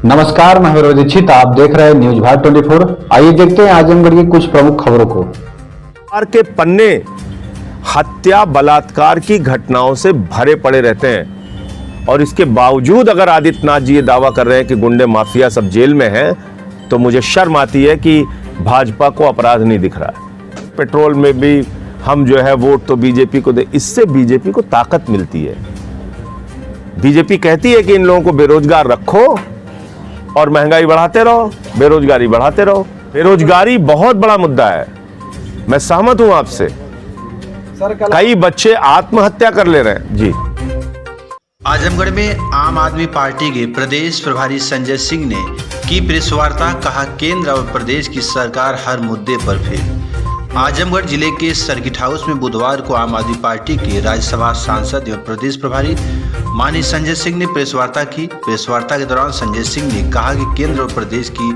नमस्कार, मैं विरोध दीक्षित। आप देख रहे हैं न्यूज भारत 24। आइए देखते हैं आजमगढ़ की कुछ प्रमुख खबरों को। के पन्ने हत्या बलात्कार की घटनाओं से भरे पड़े रहते हैं और इसके बावजूद अगर आदित्यनाथ जी ये दावा कर रहे हैं कि गुंडे माफिया सब जेल में हैं, तो मुझे शर्म आती है कि भाजपा को अपराध नहीं दिख रहा है। पेट्रोल में भी हम जो है वोट तो बीजेपी को दे, इससे बीजेपी को ताकत मिलती है। बीजेपी कहती है कि इन लोगों को बेरोजगार रखो और महंगाई बढ़ाते रहो, बेरोजगारी बढ़ाते रहो। बेरोजगारी बहुत बड़ा मुद्दा है, मैं सहमत हूं आपसे। कई बच्चे आत्महत्या कर ले रहे हैं। जी, आजमगढ़ में आम आदमी पार्टी के प्रदेश प्रभारी संजय सिंह ने की प्रेस वार्ता, कहा केंद्र और प्रदेश की सरकार हर मुद्दे पर फेल। आजमगढ़ जिले के सर्किट हाउस में बुधवार को आम आदमी पार्टी के राज्यसभा सांसद एवं प्रदेश प्रभारी माननीय संजय सिंह ने प्रेस वार्ता की। प्रेस वार्ता के दौरान संजय सिंह ने कहा कि केंद्र और प्रदेश की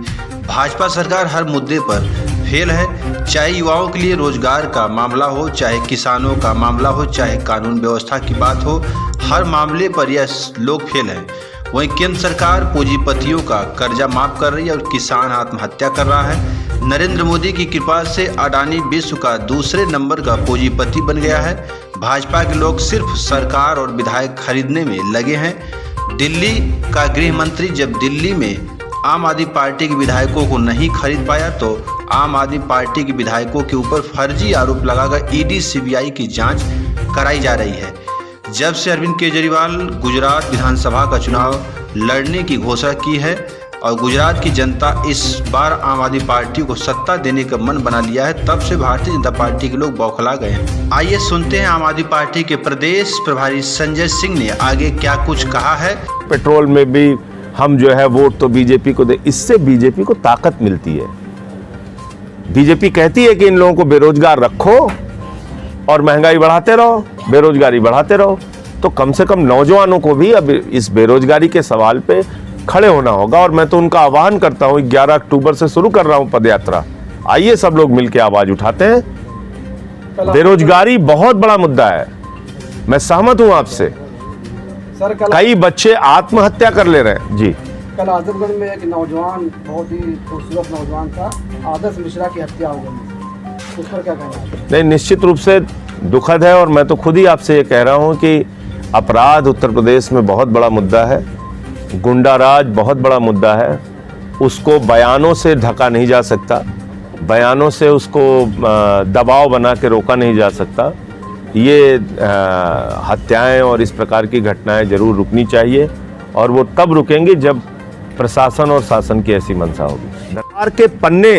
भाजपा सरकार हर मुद्दे पर फेल है, चाहे युवाओं के लिए रोजगार का मामला हो, चाहे किसानों का मामला हो, चाहे कानून व्यवस्था की बात हो, हर मामले पर यह लोग फेल है। वहीं केंद्र सरकार पूंजीपतियों का कर्जा माफ कर रही है और किसान आत्महत्या कर रहा है। नरेंद्र मोदी की कृपा से अडानी विश्व का दूसरे नंबर का पूंजीपति बन गया है। भाजपा के लोग सिर्फ सरकार और विधायक खरीदने में लगे हैं। दिल्ली का गृह मंत्री जब दिल्ली में आम आदमी पार्टी के विधायकों को नहीं खरीद पाया, तो आम आदमी पार्टी के विधायकों के ऊपर फर्जी आरोप लगाकर ईडी सीबीआई की जांच कराई जा रही है। जब से अरविंद केजरीवाल गुजरात विधानसभा का चुनाव लड़ने की घोषणा की है और गुजरात की जनता इस बार आम आदमी पार्टी को सत्ता देने का मन बना लिया है, तब से भारतीय जनता पार्टी के लोग बौखला गए हैं। आइए सुनते हैं आम आदमी पार्टी के प्रदेश प्रभारी संजय सिंह ने आगे क्या कुछ कहा है। पेट्रोल में भी हम जो है वोट तो बीजेपी को दे, इससे बीजेपी को ताकत मिलती है। बीजेपी कहती है कि इन लोगों को बेरोजगार रखो और महंगाई बढ़ाते रहो, बेरोजगारी बढ़ाते रहो। तो कम से कम नौजवानों को भी अब इस बेरोजगारी के सवाल पे खड़े होना होगा और मैं तो उनका आह्वान करता हूं, 11 अक्टूबर से शुरू कर रहा हूं पदयात्रा। आइए सब लोग मिलकर आवाज उठाते हैं। बेरोजगारी बहुत बड़ा मुद्दा है, मैं सहमत हूं आपसे। कई बच्चे आत्महत्या कर ले रहे हैं। जी, कल आजमगढ़ में एक नौजवान, बहुत ही खूबसूरत नौजवान था, आदर्श मिश्रा की हत्या हो गई, उस पर क्या कहना है? नहीं, निश्चित रूप से दुखद है और मैं तो खुद ही आपसे ये कह रहा हूं कि अपराध उत्तर प्रदेश में बहुत बड़ा मुद्दा है, गुंडाराज बहुत बड़ा मुद्दा है। उसको बयानों से ढका नहीं जा सकता, बयानों से उसको दबाव बना के रोका नहीं जा सकता। ये हत्याएं और इस प्रकार की घटनाएं जरूर रुकनी चाहिए और वो तब रुकेंगी जब प्रशासन और शासन की ऐसी मंशा होगी। सरकार के पन्ने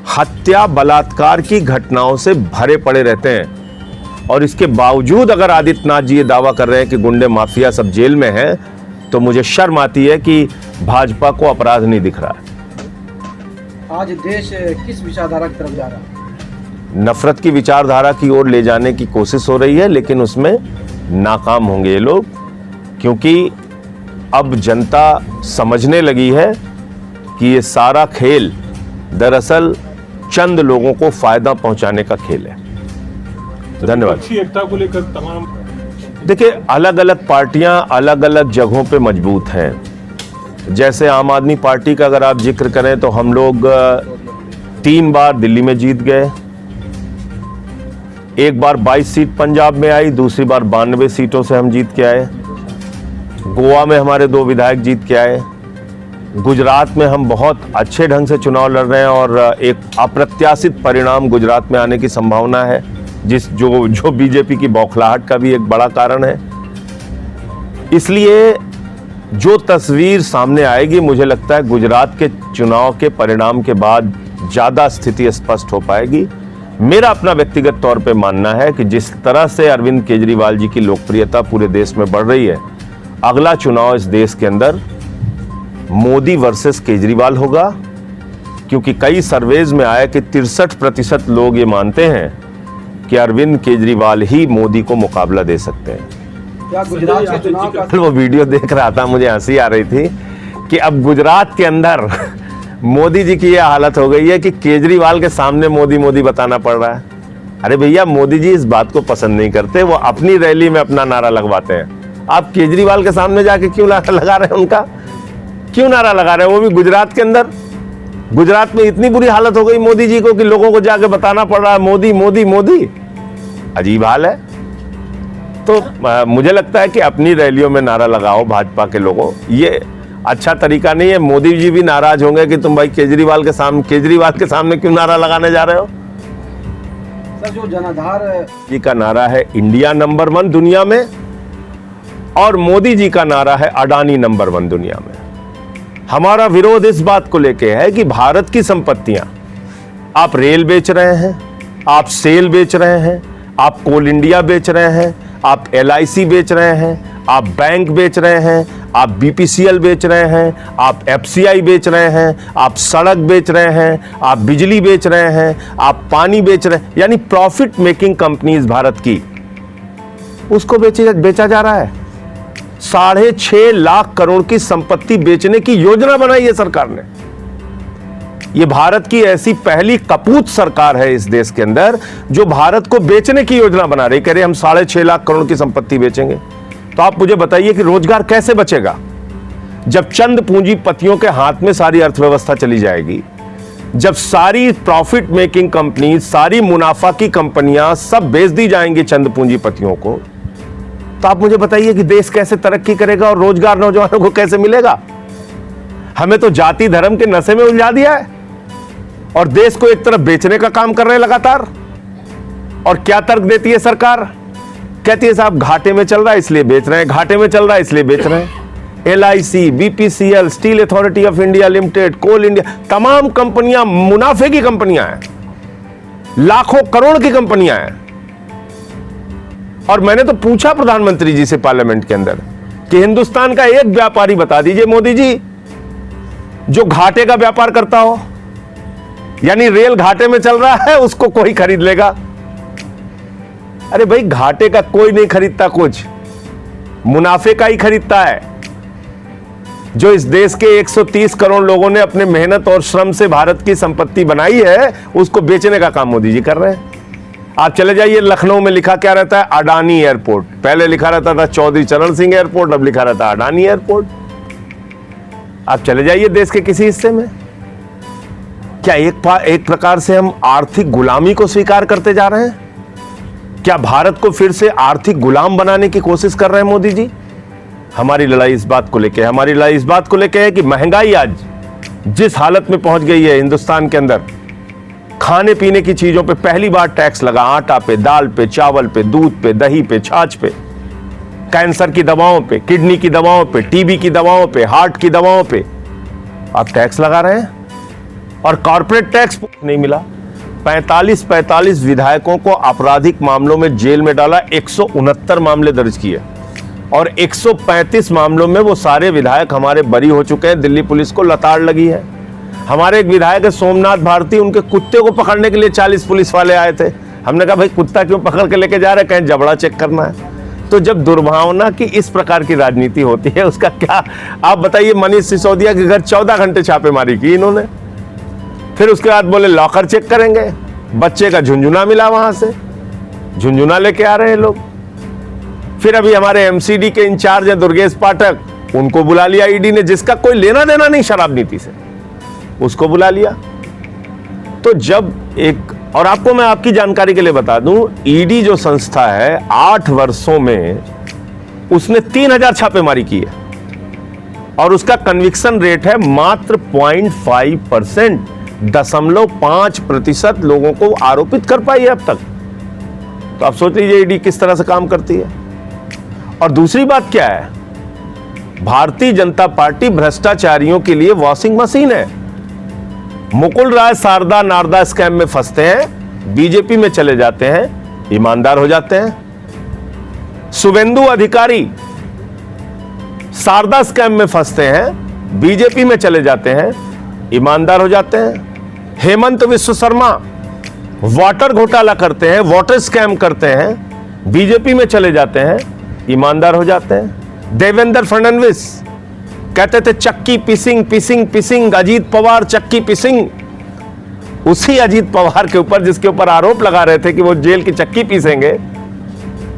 हत्या बलात्कार की घटनाओं से भरे पड़े रहते हैं और इसके बावजूद अगर आदित्यनाथ जी ये दावा कर रहे हैं कि गुंडे माफिया सब जेल में हैं, तो मुझे शर्म आती है कि भाजपा को अपराध नहीं दिख रहा है। आज देश किस विचारधारा की तरफ जा रहा है? नफरत की विचारधारा की ओर ले जाने की कोशिश हो रही है, लेकिन उसमें नाकाम होंगे ये लोग, क्योंकि अब जनता समझने लगी है कि ये सारा खेल दरअसल चंद लोगों को फायदा पहुंचाने का खेल है। धन्यवाद। एकता को लेकर तमाम देखिए, अलग अलग पार्टियां अलग अलग जगहों पे मजबूत हैं। जैसे आम आदमी पार्टी का अगर आप जिक्र करें तो हम लोग 3 बार दिल्ली में जीत गए, एक बार 22 सीट पंजाब में आई, दूसरी बार 92 सीटों से हम जीत के आए। गोवा में हमारे 2 विधायक जीत के आए। गुजरात में हम बहुत अच्छे ढंग से चुनाव लड़ रहे हैं और एक अप्रत्याशित परिणाम गुजरात में आने की संभावना है, जो बीजेपी की बौखलाहट का भी एक बड़ा कारण है। इसलिए जो तस्वीर सामने आएगी, मुझे लगता है गुजरात के चुनाव के परिणाम के बाद ज्यादा स्थिति स्पष्ट हो पाएगी। मेरा अपना व्यक्तिगत तौर पे मानना है कि जिस तरह से अरविंद केजरीवाल जी की लोकप्रियता पूरे देश में बढ़ रही है, अगला चुनाव इस देश के अंदर मोदी वर्सेस केजरीवाल होगा, क्योंकि कई सर्वेज में आया कि 63% लोग ये मानते हैं कि अरविंद केजरीवाल ही मोदी को मुकाबला दे सकते हैं। क्या गुजरात के चुनाव का वो वीडियो देख रहा था, मुझे हंसी आ रही थी कि अब गुजरात के अंदर मोदी जी की यह हालत हो गई है कि केजरीवाल के सामने मोदी मोदी बताना पड़ रहा है। अरे भैया, मोदी जी इस बात को पसंद नहीं करते, वो अपनी रैली में अपना नारा लगवाते हैं। आप केजरीवाल के सामने जाके क्यों लगा रहे हैं उनका? क्यों नारा लगा रहे हैं? वो भी गुजरात के अंदर। गुजरात में इतनी बुरी हालत हो गई मोदी जी को कि लोगों को जाके बताना पड़ रहा है मोदी मोदी मोदी। अजीब हाल है। तो मुझे लगता है कि अपनी रैलियों में नारा लगाओ भाजपा के लोगों, ये अच्छा तरीका नहीं है। मोदी जी भी नाराज होंगे कि तुम भाई केजरीवाल के सामने क्यों नारा लगाने जा रहे हो। सर जो जनाधार जी का नारा है इंडिया नंबर 1 दुनिया में, और मोदी जी का नारा है अडानी नंबर 1 दुनिया में। हमारा विरोध इस बात को लेके है कि भारत की संपत्तियां, आप रेल बेच रहे हैं, आप सेल बेच रहे हैं, आप कोल इंडिया बेच रहे हैं, आप LIC बेच रहे हैं, आप बैंक बेच रहे हैं, आप BPCL बेच रहे हैं, आप FCI बेच रहे हैं, आप सड़क बेच रहे हैं, आप बिजली बेच रहे हैं, आप पानी बेच रहे हैं, यानी प्रॉफिट मेकिंग कंपनीज भारत की, उसको बेचा जा रहा है। 6.5 लाख करोड़ की संपत्ति बेचने की योजना बनाई है सरकार ने। यह भारत की ऐसी पहली कपूत सरकार है इस देश के अंदर जो भारत को बेचने की योजना बना रही, कह रहे हम 6.5 लाख करोड़ की संपत्ति बेचेंगे। तो आप मुझे बताइए कि रोजगार कैसे बचेगा जब चंद पूंजीपतियों के हाथ में सारी अर्थव्यवस्था चली जाएगी, जब सारी प्रॉफिट मेकिंग कंपनी, सारी मुनाफा की कंपनियां सब बेच दी जाएंगी चंद पूंजीपतियों को। तो आप मुझे बताइए कि देश कैसे तरक्की करेगा और रोजगार नौजवानों को कैसे मिलेगा। हमें तो जाति धर्म के नशे में उलझा दिया है और देश को एक तरफ बेचने का काम कर रहे हैं लगातार। और क्या तर्क देती है सरकार? कहती है साहब घाटे में चल रहा है इसलिए बेच रहे हैं, घाटे में चल रहा है इसलिए बेच रहे हैं। LIC, BPCL, steel authority of India limited, coal India, तमाम कंपनियां मुनाफे की कंपनियां हैं, लाखों करोड़ की कंपनियां हैं। और मैंने तो पूछा प्रधानमंत्री जी से पार्लियामेंट के अंदर कि हिंदुस्तान का एक व्यापारी बता दीजिए मोदी जी जो घाटे का व्यापार करता हो, यानी रेल घाटे में चल रहा है उसको कोई खरीद लेगा। अरे भाई घाटे का कोई नहीं खरीदता, कुछ मुनाफे का ही खरीदता है। जो इस देश के 130 करोड़ लोगों ने अपने मेहनत और श्रम से भारत की संपत्ति बनाई है, उसको बेचने का काम मोदी जी कर रहे हैं। आप चले जाइए लखनऊ में लिखा क्या रहता है? अडानी एयरपोर्ट। पहले लिखा रहता था चौधरी चरण सिंह एयरपोर्ट, अब लिखा रहता है अडानी एयरपोर्ट। आप चले जाइए देश के किसी हिस्से में, क्या एक प्रकार से हम आर्थिक गुलामी को स्वीकार करते जा रहे हैं? क्या भारत को फिर से आर्थिक गुलाम बनाने की कोशिश कर रहे हैं मोदी जी? हमारी लड़ाई इस बात को लेकर है कि महंगाई आज जिस हालत में पहुंच गई है हिंदुस्तान के अंदर, खाने पीने की चीजों पे पहली बार टैक्स लगा, आटा पे, दाल पे, चावल पे, दूध पे, दही पे, छाछ पे, कैंसर की दवाओं पे, किडनी की दवाओं पे, TB की दवाओं पे, हार्ट की दवाओं पे आप टैक्स लगा रहे हैं और कॉर्पोरेट टैक्स नहीं मिला। 45 विधायकों को आपराधिक मामलों में जेल में डाला, 169 मामले दर्ज किए और 135 मामलों में वो सारे विधायक हमारे बरी हो चुके हैं। दिल्ली पुलिस को लताड़ लगी है। हमारे एक विधायक है सोमनाथ भारती, उनके कुत्ते को पकड़ने के लिए 40 पुलिस वाले आए थे। हमने कहा भाई कुत्ता क्यों पकड़ के लेके जा रहे हैं? कहीं जबड़ा चेक करना है। तो जब दुर्भावना की इस प्रकार की राजनीति होती है उसका क्या आप बताइए। मनीष सिसोदिया के घर 14 घंटे छापेमारी की इन्होंने, फिर उसके बाद बोले लॉकर चेक करेंगे, बच्चे का झुंझुना मिला, वहां से झुंझुना लेके आ रहे हैं लोग। फिर अभी हमारे MCD के इंचार्ज है दुर्गेश पाठक, उनको बुला लिया ईडी ने, जिसका कोई लेना देना नहीं शराब नीति से, उसको बुला लिया। तो जब एक और आपको मैं आपकी जानकारी के लिए बता दूं, ईडी जो संस्था है 8 वर्षों में उसने 3000 छापेमारी की है और उसका कन्विक्शन रेट है मात्र 0.5%, 0.5% लोगों को आरोपित कर पाई है अब तक। तो आप सोच लीजिए ईडी किस तरह से काम करती है। और दूसरी बात क्या है, भारतीय जनता पार्टी भ्रष्टाचारियों के लिए वॉशिंग मशीन है। मुकुल राय शारदा नारदा स्कैम में फंसते हैं, बीजेपी में चले जाते हैं, ईमानदार हो जाते हैं। शुभेंदु अधिकारी शारदा स्कैम में फंसते हैं, बीजेपी में चले जाते हैं, ईमानदार हो जाते हैं। हेमंत विश्व शर्मा वाटर घोटाला करते हैं, वाटर स्कैम करते हैं, बीजेपी में चले जाते हैं, ईमानदार हो जाते हैं। देवेंद्र फडणवीस कहते थे चक्की पिसिंग, अजीत पवार चक्की पिसिंग, उसी अजीत पवार के ऊपर जिसके ऊपर आरोप लगा रहे थे कि वो जेल की चक्की पीसेंगे,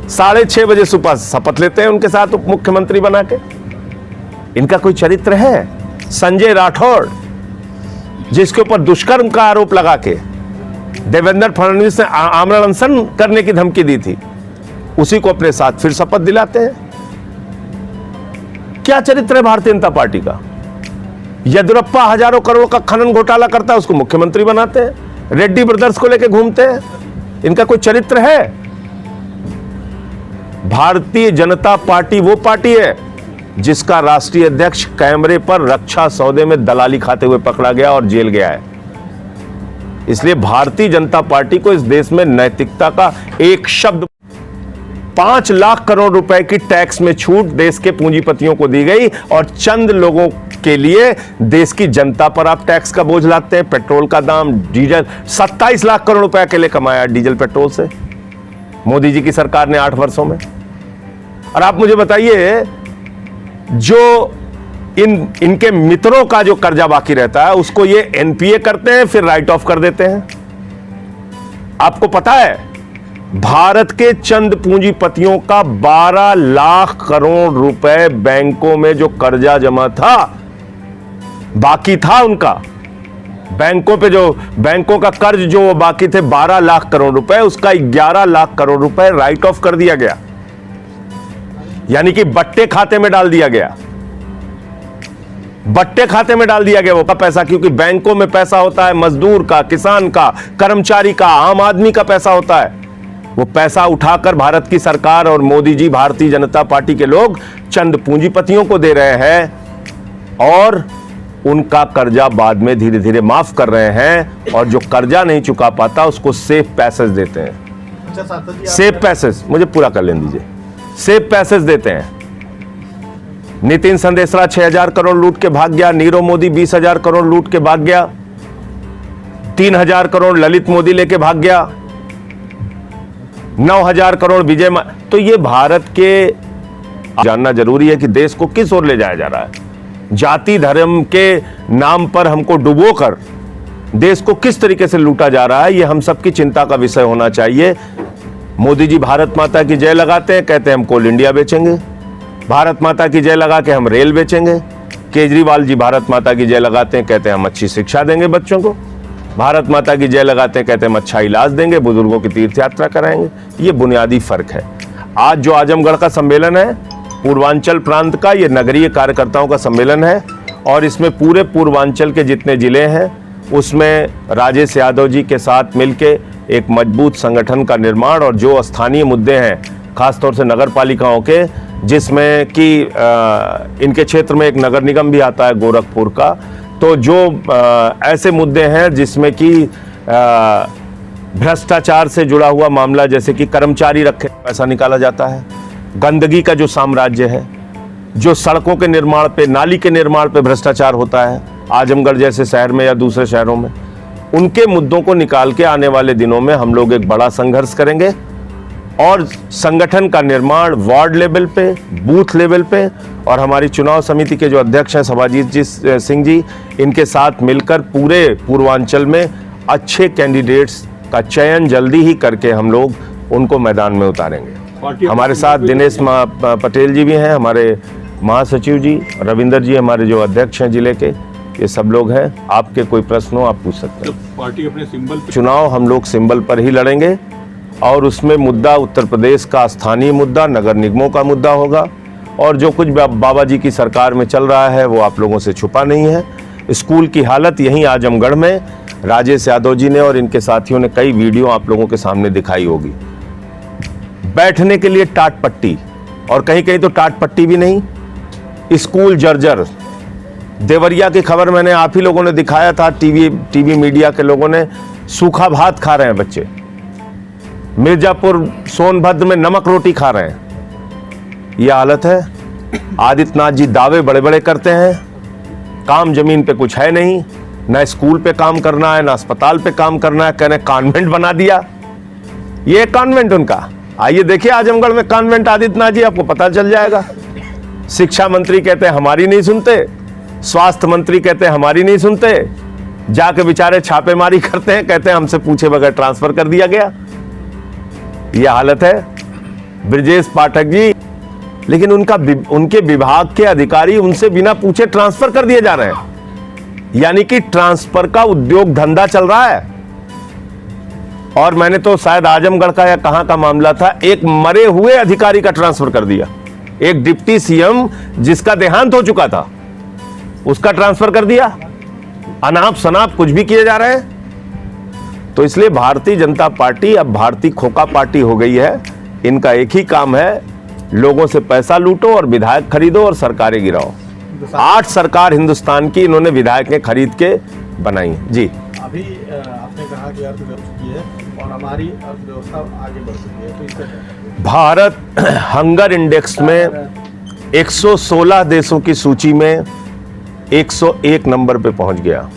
6:30 बजे सुबह शपथ लेते हैं उनके साथ उप मुख्यमंत्री बना के। इनका कोई चरित्र है? संजय राठौड़, जिसके ऊपर दुष्कर्म का आरोप लगा के देवेंद्र फडणवीस ने आमरण अनशन करने की धमकी दी थी, उसी को अपने साथ फिर शपथ दिलाते हैं। क्या चरित्र है भारतीय जनता पार्टी का? येदियुरप्पा हजारों करोड़ का खनन घोटाला करता है, उसको मुख्यमंत्री बनाते हैं। रेड्डी ब्रदर्स को लेकर घूमते हैं। इनका कोई चरित्र है? भारतीय जनता पार्टी वो पार्टी है जिसका राष्ट्रीय अध्यक्ष कैमरे पर रक्षा सौदे में दलाली खाते हुए पकड़ा गया और जेल गया है। इसलिए भारतीय जनता पार्टी को इस देश में नैतिकता का एक शब्द 5 लाख करोड़ रुपए की टैक्स में छूट देश के पूंजीपतियों को दी गई और चंद लोगों के लिए देश की जनता पर आप टैक्स का बोझ लादते हैं। पेट्रोल का दाम, डीजल 27 लाख करोड़ रुपए के लिए कमाया डीजल पेट्रोल से मोदी जी की सरकार ने 8 वर्षों में। और आप मुझे बताइए, जो इनके मित्रों का जो कर्जा बाकी रहता है उसको ये एनपीए करते हैं, फिर राइट ऑफ कर देते हैं। आपको पता है भारत के चंद पूंजीपतियों का 12 लाख करोड़ रुपए बैंकों में जो कर्जा जमा था, बाकी था उनका, बैंकों पे जो बैंकों का कर्ज जो वो बाकी थे 12 लाख करोड़ रुपए, उसका 11 लाख करोड़ रुपए राइट ऑफ कर दिया गया, यानी कि बट्टे खाते में डाल दिया गया। बट्टे खाते में डाल दिया गया वो पैसा, क्योंकि बैंकों में पैसा होता है मजदूर का, किसान का, कर्मचारी का, आम आदमी का पैसा होता है। वो पैसा उठाकर भारत की सरकार और मोदी जी, भारतीय जनता पार्टी के लोग चंद पूंजीपतियों को दे रहे हैं और उनका कर्जा बाद में धीरे धीरे माफ कर रहे हैं। और जो कर्जा नहीं चुका पाता उसको सेफ पैसेज देते हैं। सेफ पैसेज, मुझे पूरा कर लेने दीजिए। सेफ पैसेज देते हैं। नितिन संदेशरा 6,000 करोड़ लूट के भाग गया, नीरव मोदी 20,000 करोड़ लूट के भाग गया, 3,000 करोड़ ललित मोदी लेके भाग गया, 9,000 करोड़ विजय तो ये भारत के जानना जरूरी है कि देश को किस ओर ले जाया जा रहा है। जाति धर्म के नाम पर हमको डुबोकर देश को किस तरीके से लूटा जा रहा है, ये हम सबकी चिंता का विषय होना चाहिए। मोदी जी भारत माता की जय लगाते हैं, कहते हैं हम कोल इंडिया बेचेंगे, भारत माता की जय लगा के हम रेल बेचेंगे। केजरीवाल जी भारत माता की जय लगाते हैं, कहते हैं हम अच्छी शिक्षा देंगे बच्चों को, भारत माता की जय लगाते हैं, कहते हैं हम अच्छा इलाज देंगे, बुजुर्गों की तीर्थ यात्रा कराएंगे। ये बुनियादी फर्क है। आज जो आजमगढ़ का सम्मेलन है, पूर्वांचल प्रांत का, ये नगरीय कार्यकर्ताओं का सम्मेलन है और इसमें पूरे पूर्वांचल के जितने जिले हैं उसमें राजेश यादव जी के साथ मिलके एक मजबूत संगठन का निर्माण और जो स्थानीय मुद्दे हैं, खासतौर से नगर पालिकाओं के, जिसमें कि इनके क्षेत्र में एक नगर निगम भी आता है गोरखपुर का, तो जो ऐसे मुद्दे हैं जिसमें कि भ्रष्टाचार से जुड़ा हुआ मामला, जैसे कि कर्मचारी रखे पैसा निकाला जाता है, गंदगी का जो साम्राज्य है, जो सड़कों के निर्माण पे, नाली के निर्माण पे भ्रष्टाचार होता है आजमगढ़ जैसे शहर में या दूसरे शहरों में, उनके मुद्दों को निकाल के आने वाले दिनों में हम लोग एक बड़ा संघर्ष करेंगे और संगठन का निर्माण वार्ड लेवल पे, बूथ लेवल पे, और हमारी चुनाव समिति के जो अध्यक्ष हैं सभाजीत जी सिंह जी, इनके साथ मिलकर पूरे पूर्वांचल में अच्छे कैंडिडेट्स का चयन जल्दी ही करके हम लोग उनको मैदान में उतारेंगे। हमारे साथ दिनेश पटेल जी भी हैं, हमारे महासचिव जी, रविंदर जी हमारे जो अध्यक्ष हैं जिले के, ये सब लोग हैं। आपके कोई प्रश्न हो आप पूछ सकते हैं। पार्टी अपने सिंबल चुनाव हम लोग सिंबल पर ही लड़ेंगे और उसमें मुद्दा उत्तर प्रदेश का स्थानीय मुद्दा, नगर निगमों का मुद्दा होगा और जो कुछ बाबा जी की सरकार में चल रहा है वो आप लोगों से छुपा नहीं है। स्कूल की हालत यहीं आजमगढ़ में राजेश यादव जी ने और इनके साथियों ने कई वीडियो आप लोगों के सामने दिखाई होगी। बैठने के लिए टाट पट्टी और कहीं कहीं तो टाट पट्टी भी नहीं, स्कूल जर्जर। देवरिया की खबर मैंने आप ही लोगों ने दिखाया था, टीवी मीडिया के लोगों ने, सूखा भात खा रहे हैं बच्चे। मिर्जापुर सोनभद्र में नमक रोटी खा रहे हैं। यह हालत है। आदित्यनाथ जी दावे बड़े बड़े करते हैं, काम जमीन पे कुछ है नहीं, ना स्कूल पे काम करना है, ना अस्पताल पे काम करना है, कहने कॉन्वेंट बना दिया। ये कॉन्वेंट उनका, आइए देखिए आजमगढ़ में कॉन्वेंट आदित्यनाथ जी, आपको पता चल जाएगा। शिक्षा मंत्री कहते हैं हमारी नहीं सुनते, स्वास्थ्य मंत्री कहते हैं हमारी नहीं सुनते, जाके बेचारे छापेमारी करते हैं, कहते हैं हमसे पूछे बगैर ट्रांसफर कर दिया गया। यह हालत है। ब्रजेश पाठक जी लेकिन उनके विभाग के अधिकारी उनसे बिना पूछे ट्रांसफर कर दिए जा रहे हैं। यानी कि ट्रांसफर का उद्योग धंधा चल रहा है। और मैंने तो शायद आजमगढ़ का या कहां का मामला था, एक मरे हुए अधिकारी का ट्रांसफर कर दिया। एक डिप्टी सीएम जिसका देहांत हो चुका था उसका ट्रांसफर कर दिया। अनाप शनाप कुछ भी किए जा रहे हैं। तो इसलिए भारतीय जनता पार्टी अब भारतीय खोखा पार्टी हो गई है। इनका एक ही काम है, लोगों से पैसा लूटो और विधायक खरीदो और सरकारें गिराओ। 8 सरकार हिंदुस्तान की इन्होंने विधायकें खरीद के बनाई। जी, अभी आपने कहा कि अर्थव्यवस्था है और हमारी अर्थव्यवस्था आगे बढ़ चुकी है, तो इसका क्या? भारत हंगर इंडेक्स में 116 देशों की सूची में 101 नंबर पे पहुंच गया।